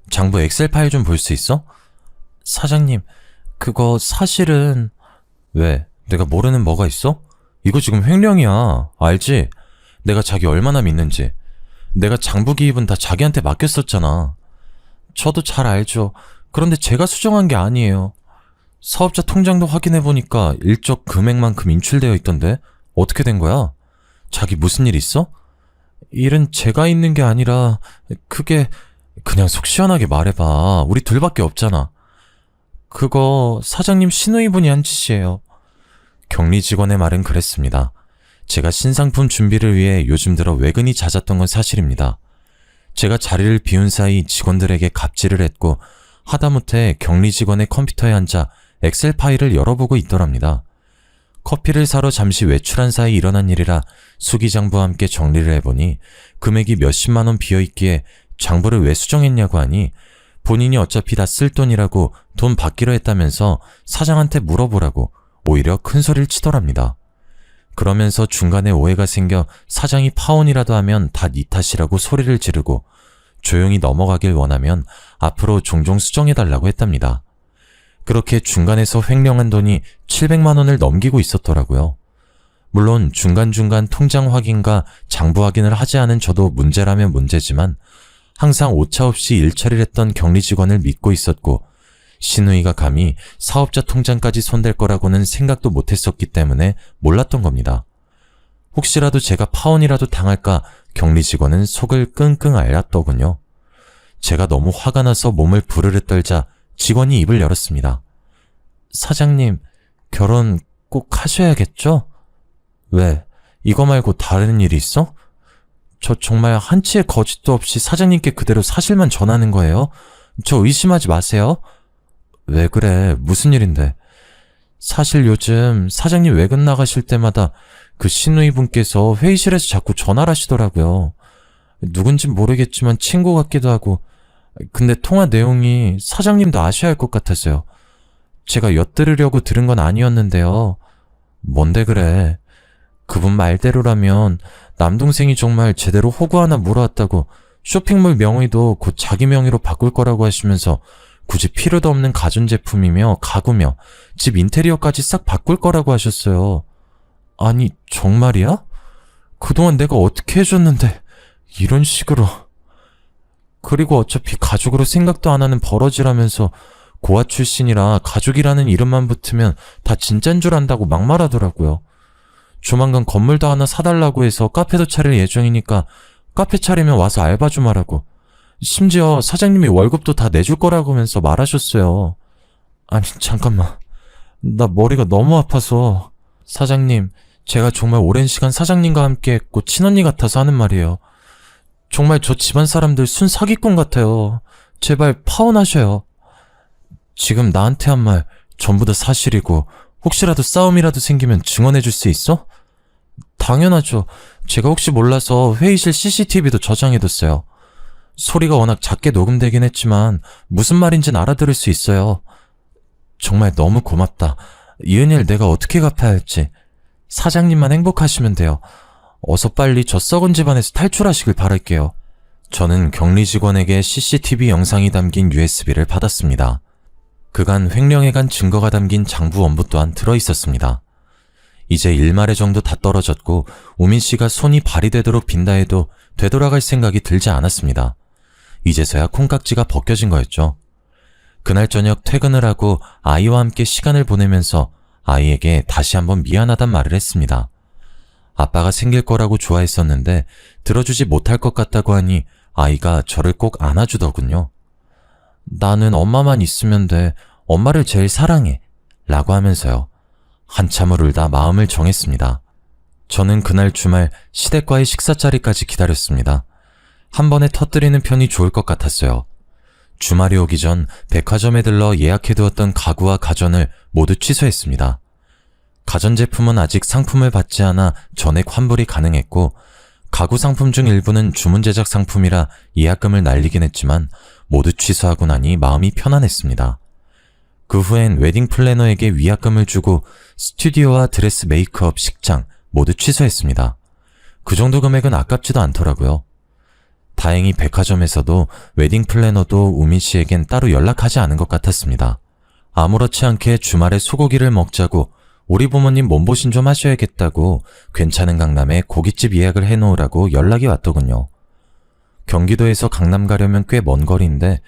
장부 엑셀 파일 좀 볼 수 있어? 사장님, 그거 사실은... 왜? 내가 모르는 뭐가 있어? 이거 지금 횡령이야. 알지? 내가 자기 얼마나 믿는지. 내가 장부 기입은 다 자기한테 맡겼었잖아. 저도 잘 알죠. 그런데 제가 수정한 게 아니에요. 사업자 통장도 확인해보니까 일적 금액만큼 인출되어 있던데 어떻게 된 거야? 자기 무슨 일 있어? 일은 제가 있는 게 아니라 그게... 그냥 속 시원하게 말해봐. 우리 둘밖에 없잖아. 그거 사장님 시누이분이 한 짓이에요. 격리 직원의 말은 그랬습니다. 제가 신상품 준비를 위해 요즘 들어 외근이 잦았던 건 사실입니다. 제가 자리를 비운 사이 직원들에게 갑질을 했고 하다못해 격리 직원의 컴퓨터에 앉아 엑셀 파일을 열어보고 있더랍니다. 커피를 사러 잠시 외출한 사이 일어난 일이라 수기장부와 함께 정리를 해보니 금액이 몇십만 원 비어있기에 장부를 왜 수정했냐고 하니 본인이 어차피 다 쓸 돈이라고 돈 받기로 했다면서 사장한테 물어보라고 오히려 큰 소리를 치더랍니다. 그러면서 중간에 오해가 생겨 사장이 파혼이라도 하면 다 네 탓이라고 소리를 지르고 조용히 넘어가길 원하면 앞으로 종종 수정해달라고 했답니다. 그렇게 중간에서 횡령한 돈이 700만 원을 넘기고 있었더라고요. 물론 중간중간 통장 확인과 장부 확인을 하지 않은 저도 문제라면 문제지만 항상 오차 없이 일 처리를 했던 격리 직원을 믿고 있었고 시누이가 감히 사업자 통장까지 손댈 거라고는 생각도 못했었기 때문에 몰랐던 겁니다. 혹시라도 제가 파혼이라도 당할까 격리 직원은 속을 끙끙 앓았더군요. 제가 너무 화가 나서 몸을 부르르 떨자 직원이 입을 열었습니다. 사장님, 결혼 꼭 하셔야겠죠? 왜? 이거 말고 다른 일이 있어? 저 정말 한치의 거짓도 없이 사장님께 그대로 사실만 전하는 거예요. 저 의심하지 마세요. 왜 그래? 무슨 일인데? 사실 요즘 사장님 외근 나가실 때마다 그 시누이분께서 회의실에서 자꾸 전화를 하시더라고요. 누군진 모르겠지만 친구 같기도 하고. 근데 통화 내용이 사장님도 아셔야 할 것 같았어요. 제가 엿들으려고 들은 건 아니었는데요. 뭔데 그래? 그분 말대로라면 남동생이 정말 제대로 호구 하나 물어왔다고 쇼핑몰 명의도 곧 자기 명의로 바꿀 거라고 하시면서 굳이 필요도 없는 가전제품이며 가구며 집 인테리어까지 싹 바꿀 거라고 하셨어요. 아니, 정말이야? 그동안 내가 어떻게 해줬는데 이런 식으로... 그리고 어차피 가족으로 생각도 안 하는 버러지라면서 고아 출신이라 가족이라는 이름만 붙으면 다 진짠 줄 안다고 막말하더라고요. 조만간 건물도 하나 사달라고 해서 카페도 차릴 예정이니까 카페 차리면 와서 알바 좀 하라고. 심지어 사장님이 월급도 다 내줄 거라고 하면서 말하셨어요. 아니 잠깐만, 나 머리가 너무 아파서. 사장님, 제가 정말 오랜 시간 사장님과 함께 했고 친언니 같아서 하는 말이에요. 정말 저 집안 사람들 순 사기꾼 같아요. 제발 파혼하셔요. 지금 나한테 한 말 전부 다 사실이고 혹시라도 싸움이라도 생기면 증언해줄 수 있어? 당연하죠. 제가 혹시 몰라서 회의실 CCTV도 저장해뒀어요. 소리가 워낙 작게 녹음되긴 했지만 무슨 말인지는 알아들을 수 있어요. 정말 너무 고맙다. 이 은혜를 내가 어떻게 갚아야 할지. 사장님만 행복하시면 돼요. 어서 빨리 저 썩은 집안에서 탈출하시길 바랄게요. 저는 격리 직원에게 CCTV 영상이 담긴 USB를 받았습니다. 그간 횡령해간 증거가 담긴 장부 원부 또한 들어있었습니다. 이제 일말의 정도 다 떨어졌고 우민 씨가 손이 발이 되도록 빈다 해도 되돌아갈 생각이 들지 않았습니다. 이제서야 콩깍지가 벗겨진 거였죠. 그날 저녁 퇴근을 하고 아이와 함께 시간을 보내면서 아이에게 다시 한번 미안하단 말을 했습니다. 아빠가 생길 거라고 좋아했었는데 들어주지 못할 것 같다고 하니 아이가 저를 꼭 안아주더군요. 나는 엄마만 있으면 돼. 엄마를 제일 사랑해. 라고 하면서요. 한참을 울다 마음을 정했습니다. 저는 그날 주말 시댁과의 식사 자리까지 기다렸습니다. 한 번에 터뜨리는 편이 좋을 것 같았어요. 주말이 오기 전 백화점에 들러 예약해두었던 가구와 가전을 모두 취소했습니다. 가전제품은 아직 상품을 받지 않아 전액 환불이 가능했고 가구 상품 중 일부는 주문 제작 상품이라 예약금을 날리긴 했지만 모두 취소하고 나니 마음이 편안했습니다. 그 후엔 웨딩 플래너에게 위약금을 주고 스튜디오와 드레스 메이크업, 식장 모두 취소했습니다. 그 정도 금액은 아깝지도 않더라고요. 다행히 백화점에서도 웨딩 플래너도 우민 씨에겐 따로 연락하지 않은 것 같았습니다. 아무렇지 않게 주말에 소고기를 먹자고 우리 부모님 몸보신 좀 하셔야겠다고 괜찮은 강남에 고깃집 예약을 해놓으라고 연락이 왔더군요. 경기도에서 강남 가려면 꽤 먼 거리인데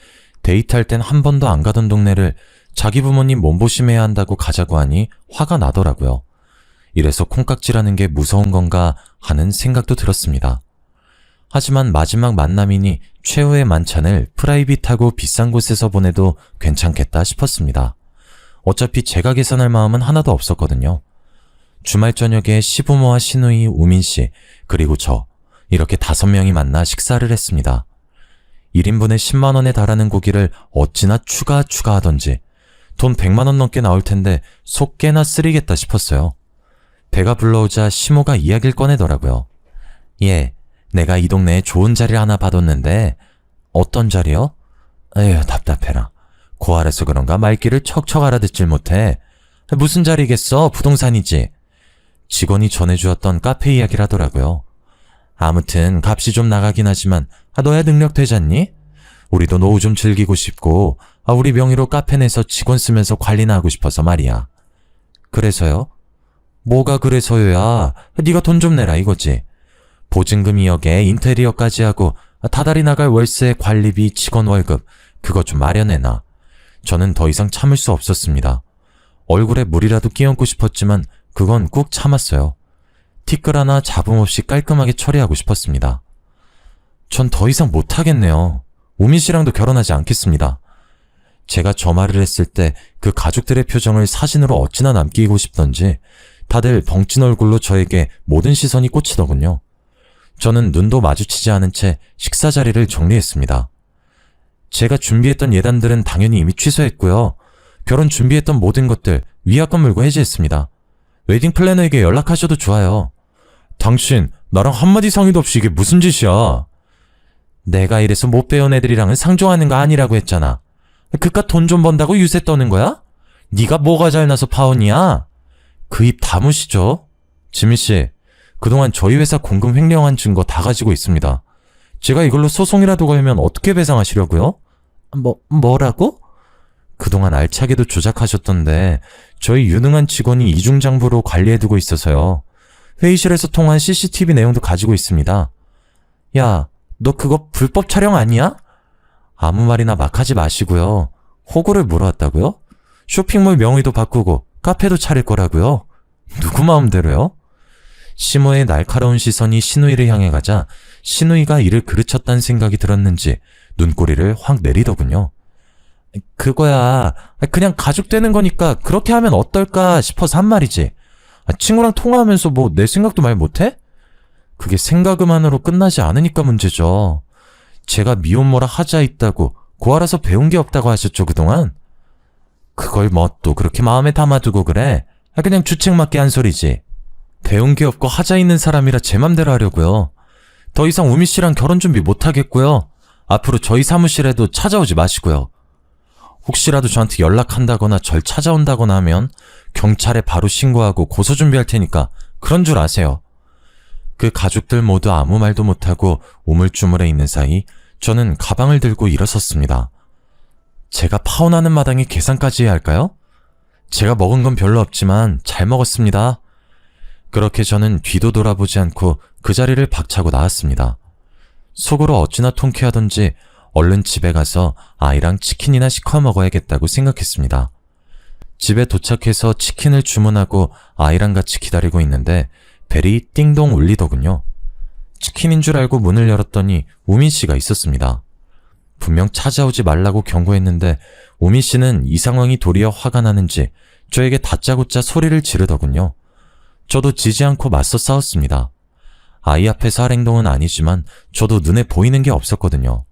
데이트할 땐 한 번도 안 가던 동네를 자기 부모님 몸보심해야 한다고 가자고 하니 화가 나더라고요. 이래서 콩깍지라는 게 무서운 건가 하는 생각도 들었습니다. 하지만 마지막 만남이니 최후의 만찬을 프라이빗하고 비싼 곳에서 보내도 괜찮겠다 싶었습니다. 어차피 제가 계산할 마음은 하나도 없었거든요. 주말 저녁에 시부모와 시누이, 우민씨, 그리고 저 이렇게 5명이 만나 식사를 했습니다. 1인분에 10만원에 달하는 고기를 어찌나 추가하던지 돈 100만원 넘게 나올 텐데 속 깨나 쓰리겠다 싶었어요. 배가 불러오자 시모가 이야기를 꺼내더라고요. 예, 내가 이 동네에 좋은 자리를 하나 받았는데. 어떤 자리요? 에휴, 답답해라. 고아라서 그런가 말귀를 척척 알아듣질 못해. 무슨 자리겠어? 부동산이지. 직원이 전해주었던 카페 이야기를 하더라고요. 아무튼 값이 좀 나가긴 하지만 너야 능력 되잖니? 우리도 노후 좀 즐기고 싶고 우리 명의로 카페 내서 직원 쓰면서 관리나 하고 싶어서 말이야. 그래서요? 뭐가 그래서요야? 네가 돈 좀 내라 이거지. 보증금 2억에 인테리어까지 하고 다달이 나갈 월세, 관리비, 직원 월급 그거 좀 마련해놔. 저는 더 이상 참을 수 없었습니다. 얼굴에 물이라도 끼얹고 싶었지만 그건 꾹 참았어요. 티끌 하나 잡음 없이 깔끔하게 처리하고 싶었습니다. 전 더 이상 못하겠네요. 우민 씨랑도 결혼하지 않겠습니다. 제가 저 말을 했을 때 그 가족들의 표정을 사진으로 어찌나 남기고 싶던지 다들 벙찐 얼굴로 저에게 모든 시선이 꽂히더군요. 저는 눈도 마주치지 않은 채 식사 자리를 정리했습니다. 제가 준비했던 예단들은 당연히 이미 취소했고요. 결혼 준비했던 모든 것들 위약금 물고 해지했습니다. 웨딩 플래너에게 연락하셔도 좋아요. 당신 나랑 한마디 상의도 없이 이게 무슨 짓이야? 내가 이래서 못 배운 애들이랑은 상종하는 거 아니라고 했잖아. 그깟 돈 좀 번다고 유세 떠는 거야? 네가 뭐가 잘나서 파혼이야? 그 입 다무시죠? 지민씨, 그동안 저희 회사 공금 횡령한 증거 다 가지고 있습니다. 제가 이걸로 소송이라도 걸면 어떻게 배상하시려고요? 뭐라고? 그동안 알차게도 조작하셨던데 저희 유능한 직원이 이중장부로 관리해두고 있어서요. 회의실에서 통한 CCTV 내용도 가지고 있습니다. 야, 너 그거 불법 촬영 아니야? 아무 말이나 막 하지 마시고요. 호구를 물어왔다고요? 쇼핑몰 명의도 바꾸고 카페도 차릴 거라고요? 누구 마음대로요? 시모의 날카로운 시선이 신우이를 향해 가자 신우이가 이를 그르쳤다는 생각이 들었는지 눈꼬리를 확 내리더군요. 그거야 그냥 가족 되는 거니까 그렇게 하면 어떨까 싶어서 한 말이지. 친구랑 통화하면서 뭐 내 생각도 말 못해? 그게 생각만으로 끝나지 않으니까 문제죠. 제가 미혼모라 하자 있다고 고알아서 배운 게 없다고 하셨죠 그동안? 그걸 뭐 또 그렇게 마음에 담아두고 그래? 그냥 주책맞게 한 소리지. 배운 게 없고 하자 있는 사람이라 제 맘대로 하려고요. 더 이상 우미 씨랑 결혼 준비 못 하겠고요. 앞으로 저희 사무실에도 찾아오지 마시고요. 혹시라도 저한테 연락한다거나 절 찾아온다거나 하면 경찰에 바로 신고하고 고소 준비할 테니까 그런 줄 아세요. 그 가족들 모두 아무 말도 못하고 우물쭈물해 있는 사이 저는 가방을 들고 일어섰습니다. 제가 파혼하는 마당에 계산까지 해야 할까요? 제가 먹은 건 별로 없지만 잘 먹었습니다. 그렇게 저는 뒤도 돌아보지 않고 그 자리를 박차고 나왔습니다. 속으로 어찌나 통쾌하던지 얼른 집에 가서 아이랑 치킨이나 시켜 먹어야겠다고 생각했습니다. 집에 도착해서 치킨을 주문하고 아이랑 같이 기다리고 있는데 벨이 띵동 울리더군요. 치킨인 줄 알고 문을 열었더니 우민 씨가 있었습니다. 분명 찾아오지 말라고 경고했는데 우민 씨는 이 상황이 도리어 화가 나는지 저에게 다짜고짜 소리를 지르더군요. 저도 지지 않고 맞서 싸웠습니다. 아이 앞에서 할 행동은 아니지만 저도 눈에 보이는 게 없었거든요.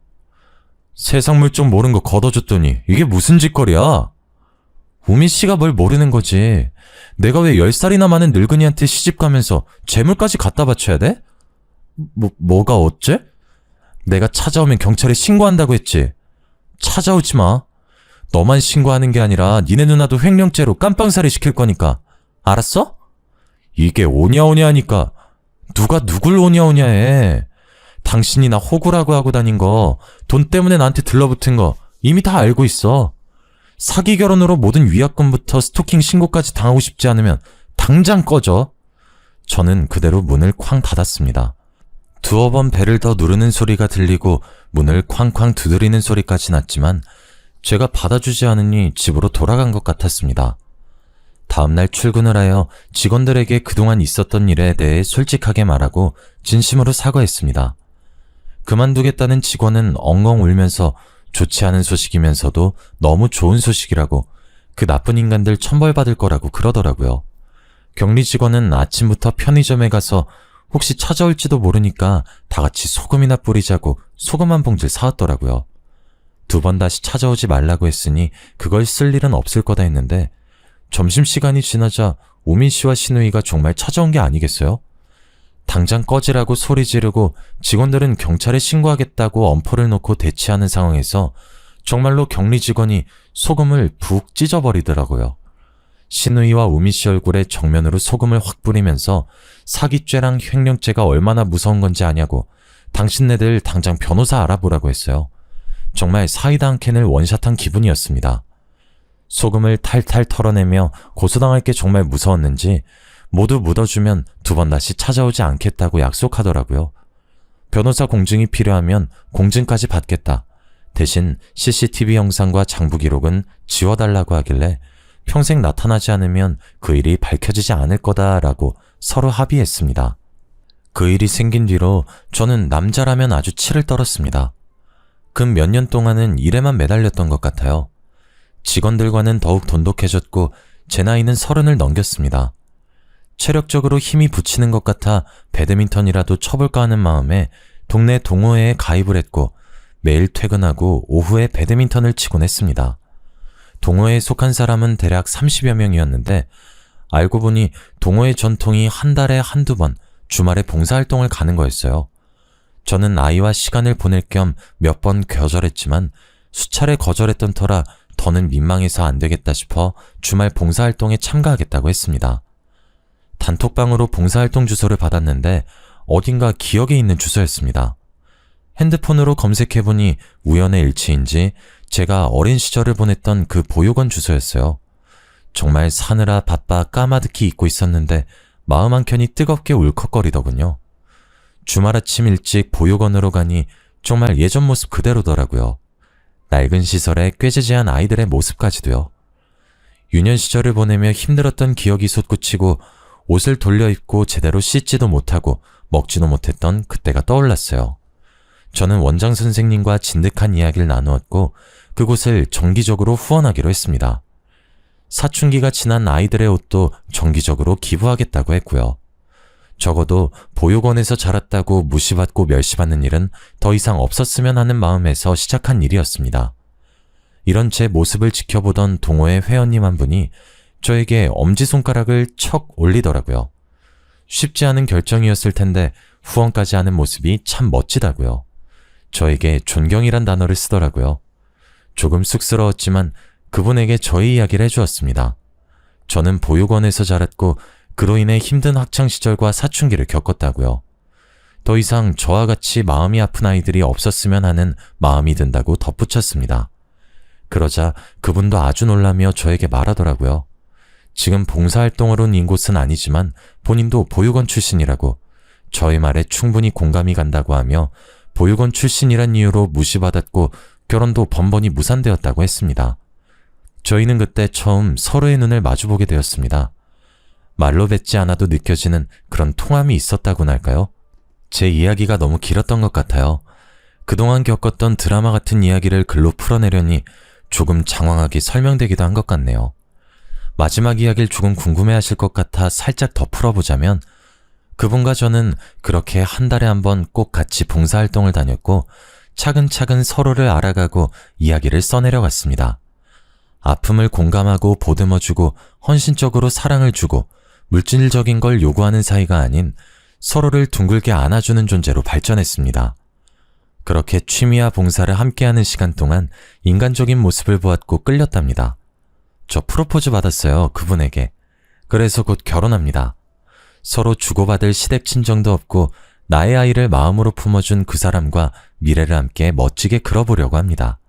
세상 물정 모른 거 걷어줬더니 이게 무슨 짓거리야? 우민 씨가 뭘 모르는 거지. 내가 왜 10살이나 많은 늙은이한테 시집가면서 재물까지 갖다 바쳐야 돼? 뭐가 어째? 내가 찾아오면 경찰에 신고한다고 했지. 찾아오지 마. 너만 신고하는 게 아니라 니네 누나도 횡령죄로 깜빵살이 시킬 거니까. 알았어? 이게 오냐오냐 하니까 누가 누굴 오냐오냐 해. 당신이 나 호구라고 하고 다닌 거, 돈 때문에 나한테 들러붙은 거 이미 다 알고 있어. 사기 결혼으로 모든 위약금부터 스토킹 신고까지 당하고 싶지 않으면 당장 꺼져. 저는 그대로 문을 쾅 닫았습니다. 두어 번 벨을 더 누르는 소리가 들리고 문을 쾅쾅 두드리는 소리까지 났지만 제가 받아주지 않으니 집으로 돌아간 것 같았습니다. 다음날 출근을 하여 직원들에게 그동안 있었던 일에 대해 솔직하게 말하고 진심으로 사과했습니다. 그만두겠다는 직원은 엉엉 울면서 좋지 않은 소식이면서도 너무 좋은 소식이라고 그 나쁜 인간들 천벌받을 거라고 그러더라고요. 격리 직원은 아침부터 편의점에 가서 혹시 찾아올지도 모르니까 다 같이 소금이나 뿌리자고 소금 한 봉지를 사왔더라고요. 2번 다시 찾아오지 말라고 했으니 그걸 쓸 일은 없을 거다 했는데 점심시간이 지나자 우민 씨와 신우이가 정말 찾아온 게 아니겠어요? 당장 꺼지라고 소리 지르고 직원들은 경찰에 신고하겠다고 엄포를 놓고 대치하는 상황에서 정말로 격리 직원이 소금을 푹 찢어버리더라고요. 신우이와 우민 씨 얼굴에 정면으로 소금을 확 뿌리면서 사기죄랑 횡령죄가 얼마나 무서운 건지 아냐고 당신네들 당장 변호사 알아보라고 했어요. 정말 사이다 한 캔을 원샷한 기분이었습니다. 소금을 탈탈 털어내며 고소당할 게 정말 무서웠는지 모두 묻어주면 2번 다시 찾아오지 않겠다고 약속하더라고요. 변호사 공증이 필요하면 공증까지 받겠다. 대신 CCTV 영상과 장부 기록은 지워달라고 하길래 평생 나타나지 않으면 그 일이 밝혀지지 않을 거다라고 서로 합의했습니다. 그 일이 생긴 뒤로 저는 남자라면 아주 치를 떨었습니다. 근 몇 년 동안은 일에만 매달렸던 것 같아요. 직원들과는 더욱 돈독해졌고 제 나이는 30을 넘겼습니다. 체력적으로 힘이 붙이는 것 같아 배드민턴이라도 쳐볼까 하는 마음에 동네 동호회에 가입을 했고 매일 퇴근하고 오후에 배드민턴을 치곤 했습니다. 동호회에 속한 사람은 대략 30여 명이었는데 알고 보니 동호회 전통이 한 달에 한두 번 주말에 봉사활동을 가는 거였어요. 저는 아이와 시간을 보낼 겸 몇 번 거절했지만 수차례 거절했던 터라 더는 민망해서 안 되겠다 싶어 주말 봉사활동에 참가하겠다고 했습니다. 단톡방으로 봉사활동 주소를 받았는데 어딘가 기억에 있는 주소였습니다. 핸드폰으로 검색해보니 우연의 일치인지 제가 어린 시절을 보냈던 그 보육원 주소였어요. 정말 사느라 바빠 까마득히 잊고 있었는데 마음 한켠이 뜨겁게 울컥거리더군요. 주말 아침 일찍 보육원으로 가니 정말 예전 모습 그대로더라고요. 낡은 시설에 꾀지지한 아이들의 모습까지도요. 유년 시절을 보내며 힘들었던 기억이 솟구치고 옷을 돌려 입고 제대로 씻지도 못하고 먹지도 못했던 그때가 떠올랐어요. 저는 원장 선생님과 진득한 이야기를 나누었고 그곳을 정기적으로 후원하기로 했습니다. 사춘기가 지난 아이들의 옷도 정기적으로 기부하겠다고 했고요. 적어도 보육원에서 자랐다고 무시받고 멸시받는 일은 더 이상 없었으면 하는 마음에서 시작한 일이었습니다. 이런 제 모습을 지켜보던 동호회 회원님 한 분이 저에게 엄지손가락을 척 올리더라고요. 쉽지 않은 결정이었을 텐데 후원까지 하는 모습이 참 멋지다고요. 저에게 존경이란 단어를 쓰더라고요. 조금 쑥스러웠지만 그분에게 저의 이야기를 해주었습니다. 저는 보육원에서 자랐고 그로 인해 힘든 학창시절과 사춘기를 겪었다고요. 더 이상 저와 같이 마음이 아픈 아이들이 없었으면 하는 마음이 든다고 덧붙였습니다. 그러자 그분도 아주 놀라며 저에게 말하더라고요. 지금 봉사활동으로 온 곳은 아니지만 본인도 보육원 출신이라고, 저의 말에 충분히 공감이 간다고 하며 보육원 출신이란 이유로 무시받았고 결혼도 번번이 무산되었다고 했습니다. 저희는 그때 처음 서로의 눈을 마주보게 되었습니다. 말로 뱉지 않아도 느껴지는 그런 통함이 있었다고나 할까요? 제 이야기가 너무 길었던 것 같아요. 그동안 겪었던 드라마 같은 이야기를 글로 풀어내려니 조금 장황하게 설명되기도 한 것 같네요. 마지막 이야기를 조금 궁금해하실 것 같아 살짝 더 풀어보자면, 그분과 저는 그렇게 한 달에 한 번 꼭 같이 봉사활동을 다녔고 차근차근 서로를 알아가고 이야기를 써내려갔습니다. 아픔을 공감하고 보듬어주고 헌신적으로 사랑을 주고 물질적인 걸 요구하는 사이가 아닌 서로를 둥글게 안아주는 존재로 발전했습니다. 그렇게 취미와 봉사를 함께하는 시간 동안 인간적인 모습을 보았고 끌렸답니다. 저 프로포즈 받았어요, 그분에게. 그래서 곧 결혼합니다. 서로 주고받을 시댁 친정도 없고 나의 아이를 마음으로 품어준 그 사람과 미래를 함께 멋지게 그려보려고 합니다.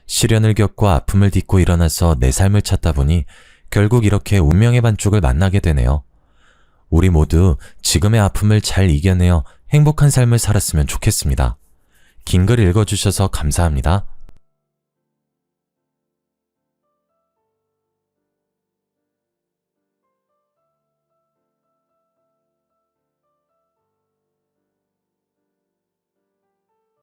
시련을 겪고 아픔을 딛고 일어나서 내 삶을 찾다 보니 결국 이렇게 운명의 반쪽을 만나게 되네요. 우리 모두 지금의 아픔을 잘 이겨내어 행복한 삶을 살았으면 좋겠습니다. 긴 글 읽어주셔서 감사합니다.